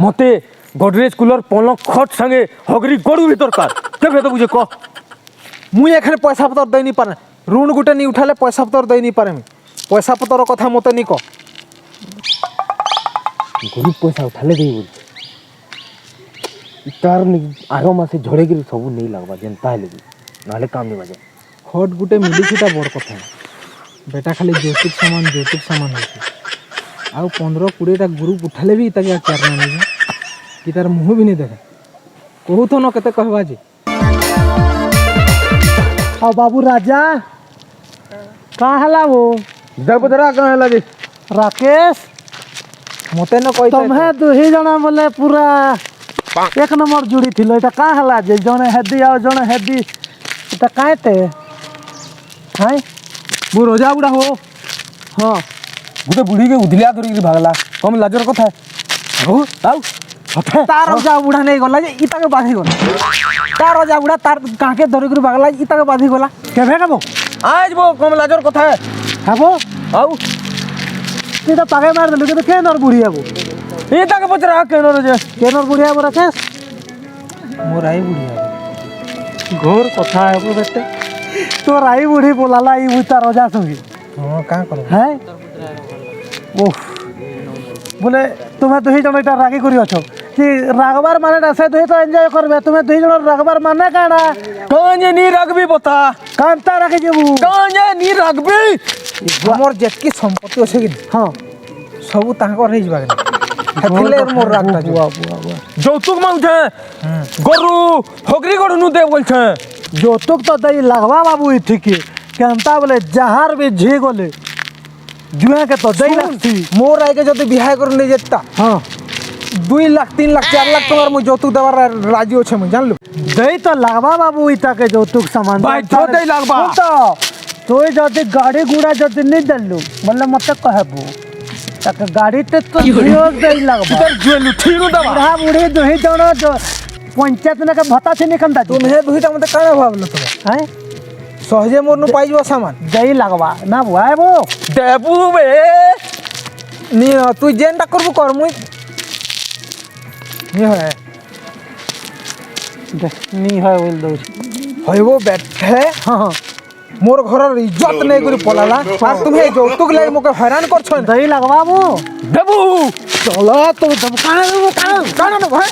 মতে গডরেজ কুলার পলক খট সঙ্গে হগরি গড়ু ভি দরকার কেবে তো বুঝে ক মুই এখানে পয়সা পতর দেই নি পারে ঋণ গুটে নি উঠালে পয়সা পতর দেই নি পারে পয়সা পতর কথা মতে নি ক গরিব পয়সা উঠালে দেই বলছে তার আগ মাসে ঝড়েগিরি সবু নেই লাগবা যেনতা হেলে ବି নাহলে কাম নি বাজে হট গুটে মিলিছিটা বড় কথা বেটা খালি যৌতুক সামান হচ্ছে ଆଉ 15-20ଟା ଗ୍ରୁପ ଉଠାଲେ ବି ତାକେ ଚାର ନା ନେଇ କି ତାର ମୁହଁ ବି ନେଇ ଦେଖେ କହୁଥ ନ କେତେ କହିବା ଯେ ଆଉ ବାବୁ ରାଜା କାଁ ହେଲା ବୋ ଜୟପଦରା କାଁ ହେଲା ଯେ ରାକେଶ ମତେ ନ କହି ତମେ ଦୁହି ଜଣ ବୋଲେ ପୁରା ଏକ ନମ୍ବର ଜୁଡ଼ି ଥିଲ ଏଟା କାଁ ହେଲା ଯେ ଜଣେ ହେଦି ଆଉ ଜଣେ ହେଦି ଏଟା କାଏତେ ହାଇ ମୁଁ ରଜା ବୁଢ଼ା ହୋ ହଁ ଗୋଟେ ବୁଢ଼ୀକେ ଉଧିଲିଆ ଧରିକିରି ଭାଗଲା କମ ଲାଜର କଥା ଆଉ ତାର ରଜା ବୁଢ଼ା ନେଇ ଗଲା ଯେ ଇ ତାକେ ବାଧି ଗଲା ତାର ରଜା ବୁଢ଼ା ତାର କାଁକେ ଧରିକିରି ଭାଗଲା ଇ ତାକେ ବାଧି ଗଲା କେବେ କେବ ଆଜ ବୋ କମ ଲାଜର କଥା ହେବ ଆଉ তুই তো পাকে মার দিলু কিন্তু কেনর বুড়ি হবো ଏ ତାକେ ପଚରା କେନର ଯେ কেনর বুড়ি হবো রাকেশ মোর আই বুড়ি হবো ঘোর কথা হবো বেটে তোর আই বুড়ি বলালা ই বুতা রজা সঙ্গে হ্যাঁ কাঁ করব হ্যাঁ ওহ বলে তুমি দুই জন এটা রাগি করি অছ কি রাগবার মানে না সে দুই তো এনজয় করবে তুমি দুই জন রাগবার মানে কানা কাঁজে নি রাখবি বতা কান্তা রাখি যাবু কাঁজে নি রাখবি আমার যেতকি সম্পত্তি আছে কি হ্যাঁ সবু তাঙ্কর হয়ে যাবে হেতিলে মোর রাগটা যৌতুক মাংছে গরু হগরি গড়ু নু দে বলছে যৌতুক তো দেই লাগবা বাবু এঠিকে কেনতা বলে যাহার বি ঝে গলে জুয়াকে তো দেই লাগছি মোর আইকে যদি বিহাই করে নিয়ে যেতা হ্যাঁ 2 লাখ 3 লাখ 4 লাখ টাকার মুই যৌতুক দেবার রাজি আছে মুই জানলু দেই তো লাগবা বাবু ইতাকে যৌতুক সামান ভাই দেই লাগবা তো তুই যদি গাড়ি গুড়া যদি নি দেলু বলে মতে কহবু তাকে গাড়িতে তো জিওক দেই লাগবা তোর জুয়েলু ঠিনু দবা বুড়া বুড়ি দুই জন পঞ্চায়েত নাকে ভত্তা ছিনি কান্তা তুমি হে দুইটা মতে কানা ভাবলো তুমি হ্যাঁ সহজে মোর নু পাই যাবা সামান দেই লাগবা না বুয়াইবো দেবু বে নি তুই যেনটা করবু কর মুই নি হয় নি হয় বল দউছি হইব বেঠে হ্যাঁ মোর ঘরের ইজ্জত নেই করে পলালা আর তুমি এই যৌতুক লাগি মোকে হয়রান করছো দেই লাগবা বো দেবু চলো তুমি কানা কানা ভাই